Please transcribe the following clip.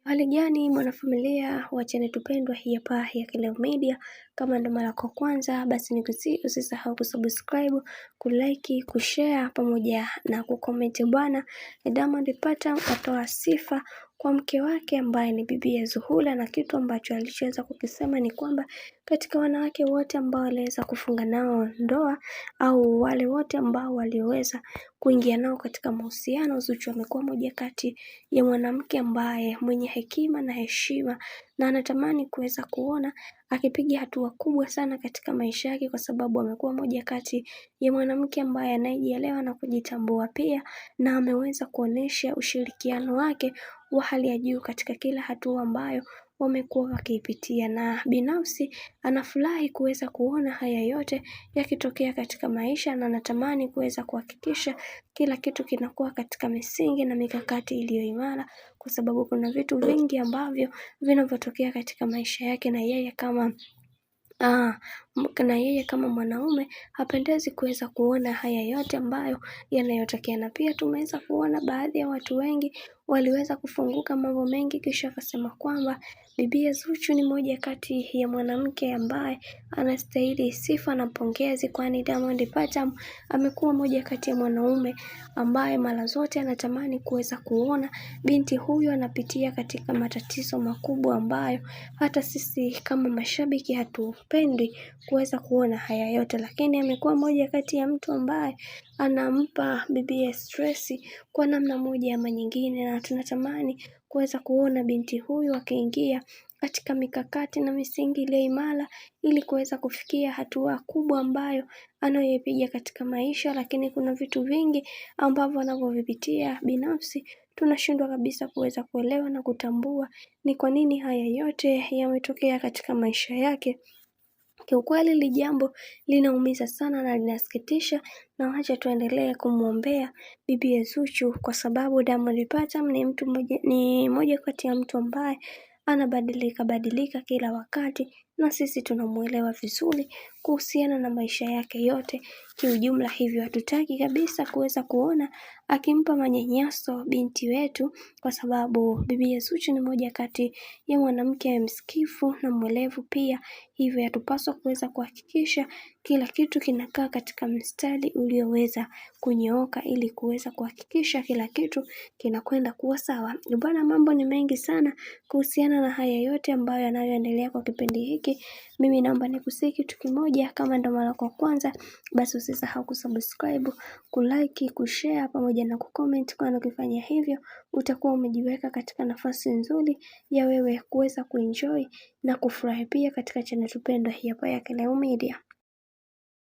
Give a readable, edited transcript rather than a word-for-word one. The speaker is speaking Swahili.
Hali gani mwanafamilia wa channel tupendwa hii hapa ya Kileo Media. Kama ndo mara yako kwanza, basi nikusihi usisahau kusubscribe, kulike, kushare pamoja na kucomment bwana. Diamond Platnumz atoa sifa kwa mke wake ambaye ni Bibi Zuhura, na kitu ambacho alichoweza kukisema ni kwamba katika wanawake wote ambao waliweza kufunga nao ndoa au wale wote ambao waliweza kuingia nao katika mahusiano, Zuchu amekuwa moja kati ya mwanamke ambaye mwenye hekima na heshima, na anatamani kuweza kuona akipiga hatua kubwa sana katika maisha yake, kwa sababu amekuwa moja kati ya mwanamke ambaye anayejielewa na kujitambua pia, na ameweza kuonesha ushirikiano wake wa hali ya juu katika kila hatua ambayo wamekuwa wakiipitia, na binafsi anafurahi kuweza kuona haya yote yakitokea katika maisha, na anatamani kuweza kuhakikisha kila kitu kinakuwa katika misingi na mikakati iliyo imara, kwa sababu kuna vitu vingi ambavyo vinavyotokea katika maisha yake, na yeye kama mwanaume hapendezi kuweza kuona haya yote ambayo yanayotokea. Na pia tumeweza kuona baadhi ya watu wengi waliweza kufunguka mambo mengi, kisha akasema kwamba Bibi Zuchu ni moja kati ya mwanamke ambaye anastahili sifa na pongezi, kwani Diamond Platnumz amekuwa moja kati ya mwanaume ambaye mara zote anatamani kuweza kuona binti huyu anapitia katika matatizo makubwa ambayo hata sisi kama mashabiki hatupendi kuweza kuona haya yote, lakini amekuwa moja kati ya mtu ambaye anampa bibi stress kwa namna moja ama nyingine, na tunatamani kuweza kuona binti huyu akiingia katika mikakati na misingi ile imara ili kuweza kufikia hatua kubwa ambayo anayoipiga katika maisha. Lakini kuna vitu vingi ambavyo anavyovipitia binafsi tunashindwa kabisa kuweza kuelewa na kutambua ni kwa nini haya yote yametokea katika maisha yake. Kiukweli hili jambo linaumiza sana na linasikitisha, na wacha tuendelee kumuombea Bibi Zuchu, kwa sababu Diamond Platnumz ni moja kati ya mtu ambaye anabadilika kila wakati, na sisi tunamuelewa vizuri kuhusiana na maisha yake yote kiujumla. Hivyo hatutaki kabisa kuweza kuona akimpa manyanyaso binti wetu, kwa sababu Bibi Zuchu ni moja kati ya mwanamke msikifu na mwelevu pia. Hivyo yatupaswa kuweza kuhakikisha kila kitu kinakaa katika mstari ulioweza kunyooka, ili kuweza kuhakikisha kila kitu kinakwenda kuwa sawa. Bwana, mambo ni mengi sana kuhusiana na haya yote ambayo yanayoendelea kwa kipindi hiki. Mimi naomba nikusihi kitu kimoja, kama ndo mara kwa kwanza, basi usisahau kusubscribe, kulike, kushare pamoja na kucomment, kwani ukifanya hivyo utakuwa umejiweka katika nafasi nzuri ya wewe kuweza kuenjoy na kufurahi pia katika channel tupendwa hii hapa ya Kileo Media.